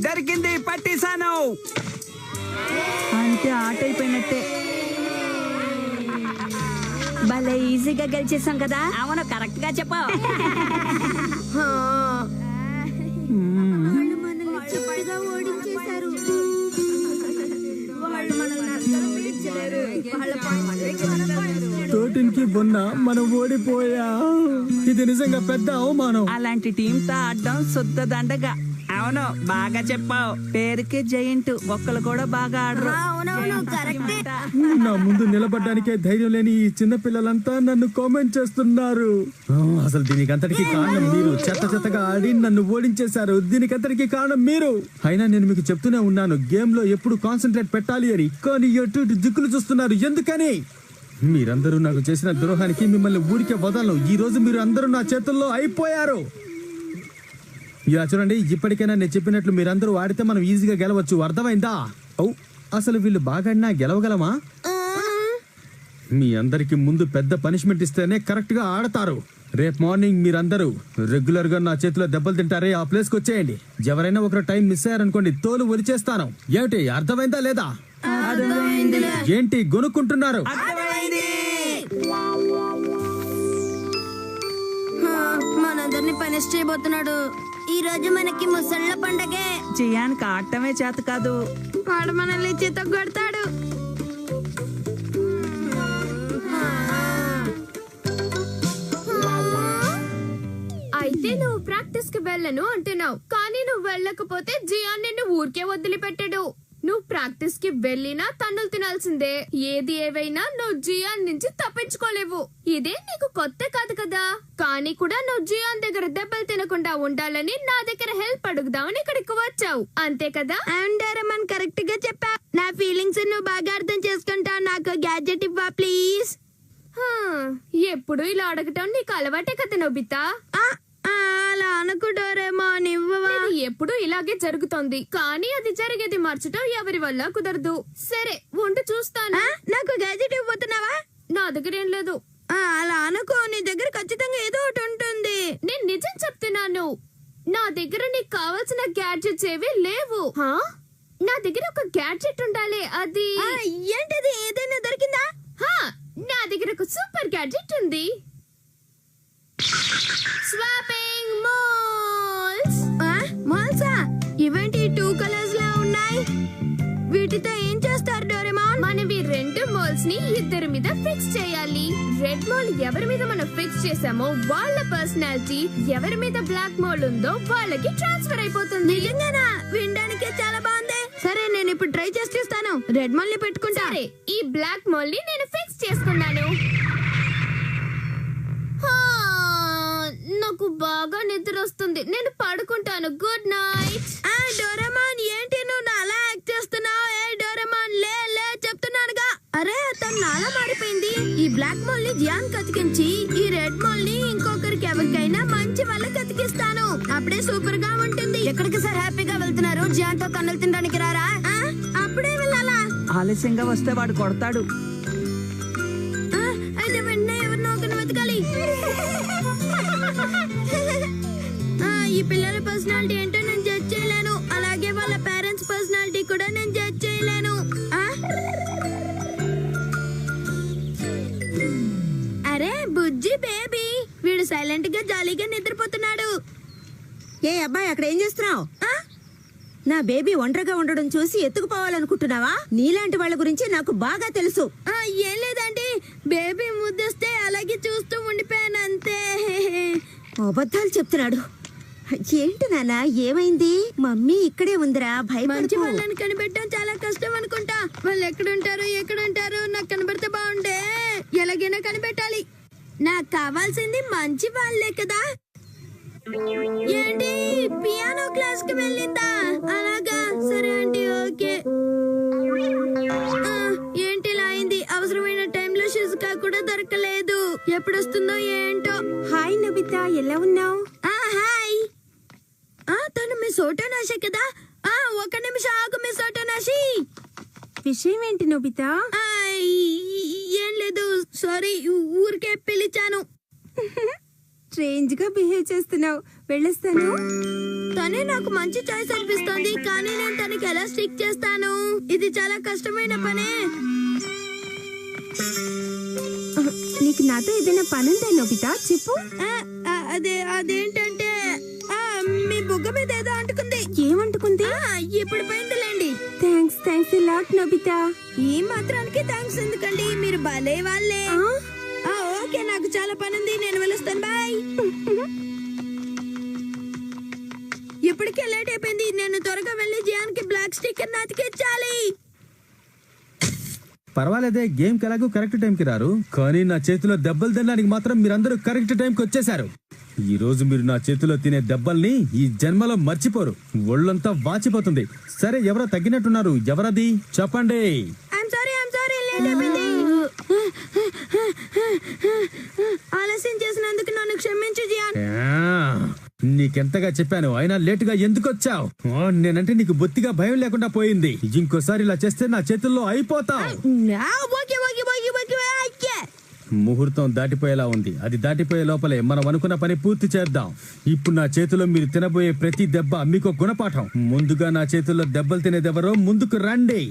దొరికింది, పట్టేశాను. అంతే, ఆట అయిపోయినట్టే. భలే ఈజీగా గెలిచేసాం కదా. అవును, కరెక్ట్ గా చెప్పావు. తోటికి బొన్న మనం ఓడిపోయా. ఇది నిజంగా పెద్ద అవమానం. అలాంటి టీమ్ తో ఆడడం శుద్ధ దండగా. అవును, బాగా చెప్పావు. పేరుకే జైంట్, ఒక్కలు కూడా బాగా ఆడరు. నా ముందు నిలబడ్డానికే ధైర్యం లేని ఈ చిన్న పిల్లలంతా నన్ను కామెంట్ చేస్తున్నారు. అసలు దీనికంతటికి కారణం మీరు. చెత్త చెత్తగా ఆడి నన్ను ఓడించేశారు. దీనికంతటికి కారణం మీరు. అయినా నేను మీకు చెప్తూనే ఉన్నాను, గేమ్ లో ఎప్పుడు కాన్సన్ట్రేట్ పెట్టాలి అని. కానీ ఎటు దిక్కులు చూస్తున్నారు ఎందుకని? మీరందరూ నాకు చేసిన ద్రోహానికి మిమ్మల్ని ఊరికే వదలను. ఈ రోజు మీరు అందరూ నా చేతుల్లో అయిపోయారు. ఇలా చూడండి, ఇప్పటికైనా నేను చెప్పినట్లు మీరందరూ ఆడితే మనం ఈజీగా గెలవచ్చు. అర్థమైందా? అసలు వీళ్ళు బాగా గెలవగలమా? మీ అందరికి ముందు పెద్ద పనిష్మెంట్ ఇస్తేనే కరెక్ట్ గా ఆడతారు. రేపు మార్నింగ్ మీరందరూ రెగ్యులర్ గా నా చేతిలో దెబ్బలు తింటారే, ఆ ప్లేస్ కి వచ్చేయండి. ఎవరైనా ఒకరు టైం మిస్ అయ్యారనుకోండి, తోలు ఒలిచేస్తాను. ఏమిటి, అర్థమైందా లేదా? ఏంటి గొనుక్కుంటున్నారు? మనందరినీ పనిష్ చేయబోతున్నాడు. ఈ రోజు మనకి ముసళ్ళ పండగే. జియాన్కి ఆడటమే చేత కాదు, వాడు మనల్ని చేత కొడతాడు. అయితే నువ్వు ప్రాక్టీస్ కి వెళ్ళను అంటున్నావు, కానీ నువ్వు వెళ్ళకపోతే జియాన్ నిన్ను ఊరికే వదిలిపెట్టాడు. నువ్వు ప్రాక్టీస్ కి వెళ్ళినా తన్నులు తినాల్సిందే. ఏది ఏవైనా నువ్వు జియాన్ నుంచి తప్పించుకోలేవు. ఇదే నీకు కొత్త కాదు కదా. కానీ కూడా నువ్వు జియాన్ దగ్గర దెబ్బలు తినకుండా ఉండాలని నా దగ్గర హెల్ప్ అడుగుదామని ఇక్కడికి వచ్చావు, అంతే కదా? అండ్ కరెక్ట్ గా చెప్పా. నా ఫీలింగ్స్ నువ్వు బాగా అర్థం చేసుకుంటావు. నాకు గ్యాడ్జెట్ ఇవ్వా ప్లీజ్. ఎప్పుడు ఇలా అడగటం నీకు అలవాటే కదా నోబితా. అలా అనుకు డోరేమోన్, ఇవ్వవా? ఎప్పుడు ఇలాగే జరుగుతోంది, కానీ అది జరిగేది మార్చడం ఎవరి వల్ల కుదరదు. సరే ఉండి చూస్తాను. నాకు గ్యాడ్జెట్ ఇవ్వబోతున్నావా? నా దగ్గర ఏం లేదు. అలా అనుకో, నీ దగ్గర ఖచ్చితంగా ఏదో ఒకటి ఉంటుంది. నేను నిజం చెప్తున్నాను, నా దగ్గర నీకు కావాల్సిన గ్యాడ్జెట్స్ ఏవి లేవు. నా దగ్గర ఒక గ్యాడ్జెట్ ఉండాలి. అది ఏంటది? ఏదైనా దొరికిందా? నా దగ్గర ఒక సూపర్ గ్యాడ్జెట్ ఉంది. Swapping malls. మాల్సా? ఇవేంటి 2 కలర్స్ లా ఉన్నాయి? వీటితో ఏం చేస్తారు డోరేమాన్? మనవి 2 మాల్స్ ని ఇద్దరి మీద ఫిక్స్ చేయాలి. రెడ్ మాల్ ఎవరి మీద మనం ఫిక్స్ చేసామో వాళ్ళ పర్సనాలిటీ, ఎవరి మీద బ్లాక్ మాల్ ఉందో వాళ్ళకి ట్రాన్స్ఫర్ అయిపోతుంది. నిజంగానా? వినడానికే చాలా బాగుంది. సరే, నేను ఇప్పుడు ట్రై చేసి చూస్తాను. రెడ్ మాల్ ని పెట్టుకుంటా. సరే, ఈ బ్లాక్ మాల్ ని నేను ఫిక్స్ చేసుకున్నాను. నాకు బాగా నిద్ర వస్తుంది, నేను పడుకుంటాను. Good night. డోరేమాన్, ఏంటి నువ్వు అలా యాక్ట్ చేస్తున్నావు? డోరేమాన్, లే చెప్తున్నానుగా. అరే, తను నాలా మారిపోయింది. ఈ బ్లాక్ మాల్ ని జియాన్ కతికించి, ఈ రెడ్ మాల్ ని ఇంకొకరికి ఎవరికైనా మంచి వాళ్ళకి కతికిస్తాను. అప్పుడే సూపర్ గా ఉంటుంది. ఎక్కడికి సార్ హ్యాపీగా వెళ్తున్నారు? జియాన్ తో కన్నులు తినడానికి రారా? అప్పుడే వెళ్ళాలా? ఆలస్యంగా వస్తే వాడు కొడతాడు. అయితే వెంటనే ఎవరినో ఒకరిని వెతకాలి. ఈ పిల్లల పర్సనాలిటీ ఏంటో నేను జడ్జ్ చేయలేను. అలాగే వాళ్ళ పేరెంట్స్ పర్సనాలిటీ కూడా నేను జడ్జ్ చేయలేను. అరే బుజ్జి బేబీ, వీడు సైలెంట్ గా జాలీగా నిద్రపోతున్నాడు. ఏ అబ్బాయి, అక్కడ ఏం చేస్తున్నావు? నా బేబీ ఒంటరిగా ఉండడం చూసి ఎత్తుకుపోవాలనుకుంటున్నావా? నీలాంటి వాళ్ళ గురించి నాకు బాగా తెలుసు. ఏం లేదండి, బేబీ ముద్దొస్తే అలాగే చూస్తూ ఉండిపోయాను అంతే. అబద్ధాలు చెప్తున్నాడు. ఏంటి నాన్న, ఏమైంది? మమ్మీ ఇక్కడే ఉందిరా, మంచి భయపడకు. వాళ్ళని కనిపెట్టడం చాలా కష్టం అనుకుంటా. వాళ్ళు ఎక్కడుంటారు నాకు కనబడితే బాగుండే. ఎలాగైనా కనిపెట్టాలి. నాకు కావాల్సింది మంచి వాళ్ళే కదా. ఏంటి, పియానో క్లాస్ కి వెళ్ళిందా? అలాగా, సరే ఆంటీ, ఓకే. ఏంటి ఇలా అయింది? అవసరమైన టైంలో షిజుకా కూడా దొరకలేదు. ఎప్పుడొస్తుందో ఏంటో. హాయ్ నబితా, ఎలా ఉన్నావు? హాయ్. తను మీ సోటోనాషి కదా? ఒక నిమిషం ఆగు మీ సోటోనాషి. విషయం ఏంటి నబితా? ఏం లేదు, సారీ, ఊరికే పిలిచాను. స్ట్రేంజ్ గా బిహేవ్ చేస్తున్నావు. వెళ్ళొస్తాను. తనే నాకు మంచి చాయిస్ అనిపిస్తోంది, కానీ నేను తనకి ఎలా స్టిక్ చేస్తాను? ఇది చాలా కష్టమైన పనే. నీకు నాతో ఏదైనా పనుందా నోబితా? చెప్పు. అదేంటంటే మీ బుగ్గ మీద ఏదో అంటుకుంది. ఏమంటుకుంది? ఇప్పుడు పోయిందిలేండి. Thanks lot Nobita. ఈ మాత్రానికి థ్యాంక్స్ ఎందుకండి, మీరు భలే వాళ్ళే. ఓకే, నాకు చాలా పని ఉంది, నేను వెళ్ళొస్తాను. బాయ్. ఇప్పటికే లేట్ అయిపోయింది, నేను త్వరగా వెళ్ళి జియాన్కి బ్లాక్ స్టిక్కర్ అతికించాలి. పర్వాలేదే, గేమ్ కి ఎలాగో కరెక్ట్ టైంకి రారు, కానీ నా చేతిలో దెబ్బలు తినడానికి మాత్రం మీరందరూ కరెక్ట్ టైంకి వచ్చేసారు. ఈ రోజు మీరు నా చేతిలో తినే దెబ్బల్ని ఈ జన్మలో మర్చిపోరు. ఒళ్ళంతా వాచిపోతుంది. సరే, ఎవరో తగ్గినట్టున్నారు, ఎవరది చెప్పండి. ఐఎమ్ సారీ, లేట్ అయిపోయింది. ఆలస్యం చేసినందుకు నన్ను క్షమించు జియాన్. నీకెంతగా చెప్పాను, అయినా లేటుగా ఎందుకు వచ్చావు? నేనంటే నీకు బొత్తిగా భయం లేకుండా పోయింది. ఇంకోసారి ఇలా చేస్తే నా చేతుల్లో అయిపోతావు. ముహూర్తం దాటిపోయేలా ఉంది. అది దాటిపోయే లోపలే మనం అనుకున్న పని పూర్తి చేద్దాం. ఇప్పుడు నా చేతిలో మీరు తినబోయే ప్రతి దెబ్బ మీకు గుణపాఠం. ముందుగా నా చేతుల్లో దెబ్బలు తినేదెవరో ముందుకు రండి.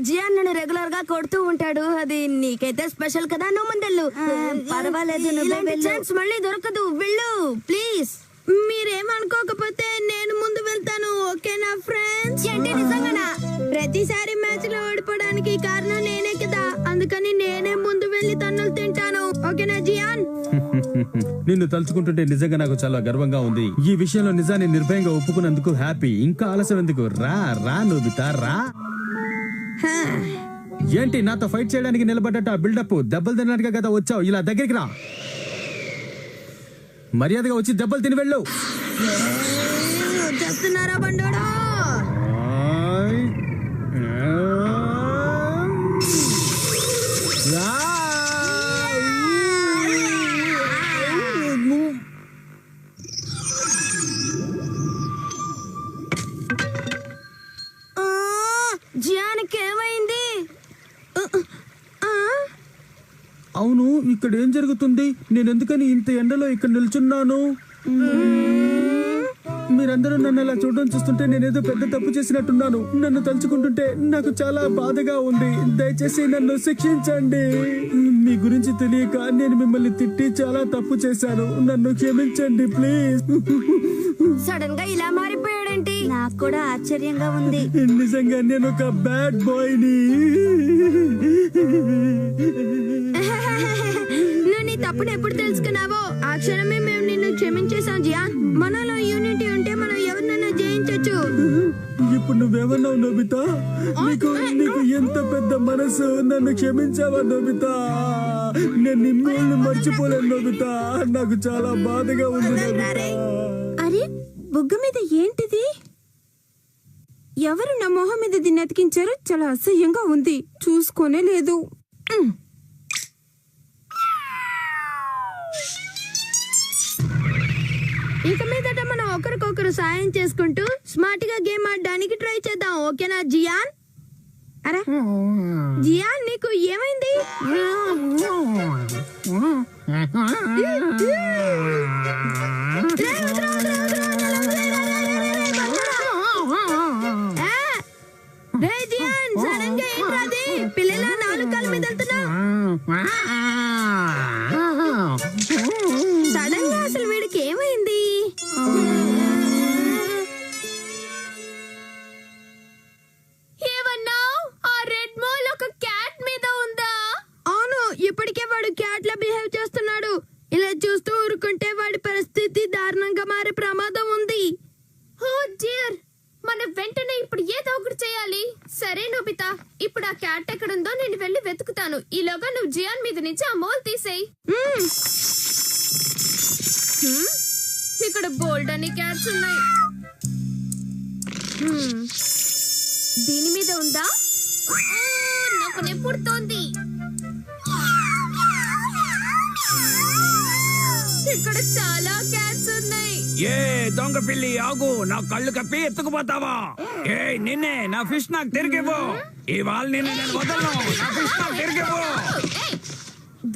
జియాన్ నన్ను రెగ్యులర్ గా కొడుతూ ఉంటాడు, అది నీకైతే స్పెషల్ కదా. నువ్వు ముందెళ్ళు. పర్వాలేదు, ఛాన్స్ మళ్ళీ దొరకదు. వెళ్ళు ప్లీజ్. మీరేమనుకోకపోతే నేను ముందు వెళ్తాను, ఓకేనా ఫ్రెండ్స్? అంటే నిజంగానా? ప్రతిసారి మ్యాచ్ లో ఓడిపోవడానికి కారణం నేనే కదా, అందుకని నేనే ముందు వెళ్ళి తన్నులు తింటాను, ఓకేనా జియాన్? నిన్ను తలుచుకుంటుంటే నిజంగా నాకు చాలా గర్వంగా ఉంది. ఈ విషయంలో నిజాన్ని నిర్భయంగా ఒప్పుకున్నందుకు హ్యాపీ. ఇంకా ఆలస్యం ఎందుకు? రా నోబితా, రా. ఏంటి నాతో ఫైట్ చేయడానికి నిలబడ్డట్టు ఆ బిల్డప్? దెబ్బలు తినడానికి కదా వచ్చావు, ఇలా దగ్గరికి రా. మర్యాదగా వచ్చి దెబ్బలు తిని వెళ్ళు. చేస్తున్నారా బండోడా? జియాన్కి ఏమైంది? అవును, ఇక్కడ ఏం జరుగుతుంది? నేను ఎందుకని ఇంత ఎండలో ఇక్కడ నిల్చున్నాను? మీరందరూ నన్ను అలా చూడడం చూస్తుంటే నేనేదో పెద్ద తప్పు చేసినట్టున్నాను. నన్ను తలుచుకుంటుంటే నాకు చాలా బాధగా ఉంది. దయచేసి నన్ను శిక్షించండి. మీ గురించి తెలియక నేను మిమ్మల్ని తిట్టి చాలా తప్పు చేశాను. నన్ను క్షమించండి ప్లీజ్. సడన్ గా ఇలా మారిపోయాడేంటి? నాకు కూడా ఆశ్చర్యంగా ఉంది. నిజంగా నేను ఒక బ్యాడ్ బాయ్ని. నువ్వు నీ తప్పును ఎప్పుడు తెలుసుకున్నావో ఆ క్షణమే మేము నిన్ను క్షమించేశాం జియాన్. మనలో యూనిటీ ఉంటే మనం ఎవరినైనా జయించొచ్చు. ఇప్పుడు నువ్వేమన్నావు నోబితా? నీకు ఎంత పెద్ద మనసు. నన్ను క్షమించావా నోబితా? నేను నిన్ను మర్చిపోలేను నోబితా. నాకు చాలా బాధగా ఉంది నోబితా. అరే, బుగ్గ మీద ఏంటిది? ఎవరు నా మొహం మీద దీన్ని అతికించారు? చాలా అసహ్యంగా ఉంది, చూసుకోనే లేదు. ఇక మీదట మనం ఒకరికొకరు సాయం చేసుకుంటూ స్మార్ట్ గా గేమ్ ఆడడానికి ట్రై చేద్దాం, ఓకేనా జియాన్? అరే జియాన్, నీకు ఏమైంది? రే జియాన్, సడన్ గా ఏంట్రాది? పిల్లల నాలుగు కాళ్ళ మీద వెళ్తున్నా. సడన్ గా అసలు వీడికి ఏమైంది? ఏమన్నావ్? ఆ రెడ్ మాల్ ఒక క్యాట్ మీద ఉందా? అవును, ఇప్పటికే వాడు క్యాట్ లా బిహేవ్ చేస్తున్నాడు. ఇలా చూస్తూ ఊరుకుంటే వాడి పరిస్థితి దారుణంగా మారే ప్రమాదం ఉంది. ఓ డియర్, మనం వెంటనే ఇప్పుడు ఏదో ఒకటి చేయాలి. సరే నోబితా, ఇప్పుడు ఆ క్యాట్ ఎక్కడుందో నేను వెళ్ళి వెతుకుతాను. ఈలోగా నువ్వు జియాన్ మీద నుంచి ఆ మోల్ తీసేయి. ఇక్కడ బోల్డ్ అని క్యాట్స్ ఉన్నాయి. దీని మీద ఉందా? నాకు నెప్పుడుతోంది. ఇక్కడ చాలా క్యాట్స్ ఉన్నాయి. ఏ దొంగ పిల్లి, ఆగు! నా కళ్ళు కప్పి ఎత్తుకుపోతావా? ఏ నిన్నే, నా ఫిష్ నాకు తిరిగిపో. ఇవాళ నిన్ను నేను వదలను. నా ఫిష్ నాకు తిరిగిపో.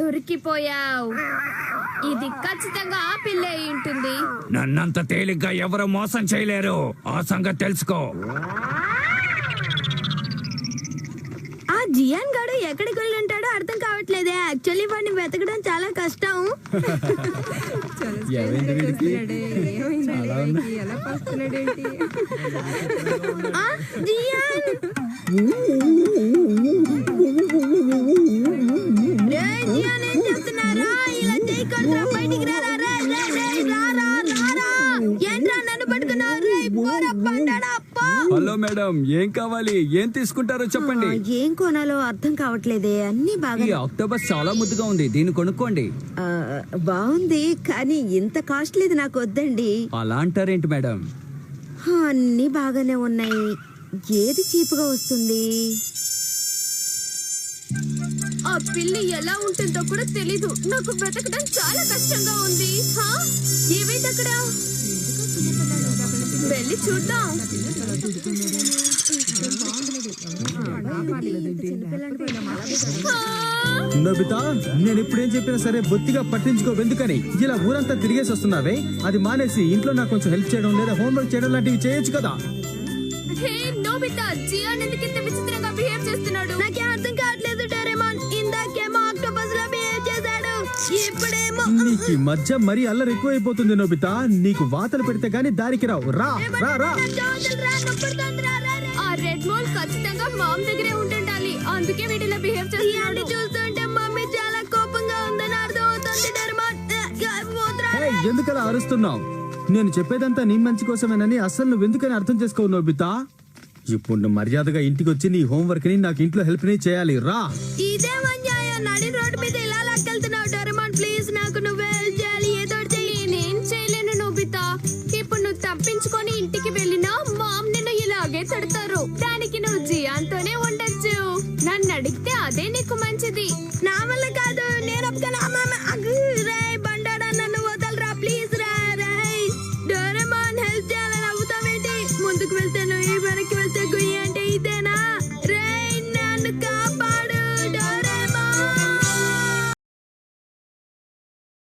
దొరికిపోయావు. ఇది ఖచ్చితంగా ఆ పిల్లే అయి ఉంటుంది. నన్నంత తేలిగ్గా ఎవరు మోసం చేయలేరు, ఆ సంగతి తెలుసుకో. ఆ జియాన్ గాడు ఎక్కడికి వెళ్ళి ఉంటాడో అర్థం కావట్లేదే. యాక్చువల్లీ వాడిని వెతకడం చాలా కష్టం. ఏమైంది వీడికి? ఎలా పస్తున్నాడేంటి? ఆ, జియాన్! రేయ్, జియాన్ ఏం చేస్తున్నారా? ఇలా చేయకూడదురా, బయటికి రారా, రేయ్, రేయ్, రేయ్, రారా, రారా. ఏంట్రా నన్ను పట్టుకున్నావు? రేయ్, పోరా, బండడా, పో. హలో మేడం, ఏం కావాలి? ఏం తీసుకుంటారో చెప్పండి. ఏం కొనాలో అర్థం కావట్లేదే. అన్ని బాగా ఈ ఆక్టోబస్ చాలా ముద్దుగా ఉంది, దీన్ని కొనుక్కోండి. ఆ, బాగుంది కానీ ఇంత కాస్ట్లీది నాకు వద్దండి. అలా అంటారేంటి మేడం? అన్ని బాగానే ఉన్నాయి. ఏది చీపుగా వస్తుంది? ఆ పిల్లి ఎలా ఉంటుందో కూడా తెలీదు. నాకు వెతకడం చాలా కష్టంగా ఉంది. హా? ఏమైంది అక్కడ? వెళ్ళి చూద్దాం. హా? నోబితా, నేను ఇప్పుడేం చెప్పినా సరే బొత్తిగా పట్టించుకోవెందుకని ఇలా ఊరంతా తిరిగేసి వస్తున్నావే? అది మానేసి ఇంట్లో నాకు కొంచెం హెల్ప్ చేయడం లేదా హోంవర్క్ చేయడం లాంటివి చేయొచ్చు కదా. హే నోబితా, జియాన్ ఎందుకు ఇంత విచిత్రంగా బిహేవ్ చేస్తున్నాడు? నాకేం అర్థం కావట్లేదు డోరేమాన్. ఇందాకేమో ఆక్టోపస్ లా బిహేవ్ చేశాడు, ఇప్పుడేమో నీకు ఈ మధ్య మరీ అల్లరి ఎక్కువైపోతుంది నోబితా. నీకు వాతలు పెడితే గానీ దారికి రావు. రా రా రా. ఆ రెడ్ మోల్ ఖచ్చితంగా మామ్ దగ్గరే ఉంటుండాలి. అందుకే వీటిలో బిహేవ్ చేస్తున్నాడు. చూస్తుంటే మమ్మీ చాలా కోపంగా ఉందని అర్థం అవుతుంది డోరేమాన్. ఏయ్, ఎందుకలా అరుస్తున్నావు? నేను చెప్పేదంతా నీ మంచి కోసమేనని అసలు నువ్వెందుకని అర్థం చేసుకోవు నోబితా. ఇప్పుడు నువ్వు మర్యాదగా ఇంటికి వచ్చి నీ హోంవర్క్ ని నాకు ఇంట్లో హెల్ప్ ని చేయాలి. రా. ఇదే అన్యాయం. నడి రోడ్డు మీద ఇలా లాక్కెళ్తున్నావు డోరేమాన్. ప్లీజ్ నాకు నువ్వే హెల్ప్ చేయాలి. ఏదో ఒకటి చెయ్యి. నేనేం చేయలేను నోబితా. ఇప్పుడు నువ్వు తప్పించుకొని ఇంటికి వెళ్ళినా మామ్ నిన్ను ఇలాగే తిడతారు. దానికి నువ్వు జియాన్తోనే ఉండొచ్చు. నన్ను అడిగితే అదే నీకు మంచిది. నా వల్ల కాదు, నేను రేయ్ బండాడా, నన్ను వదలరా ప్లీజ్ రా. రేయ్ డోరేమాన్ హెల్ప్ చేయాలని అవుతావేంటి? ముందుకు వెళ్తాను, వెనక్కి వెళ్తే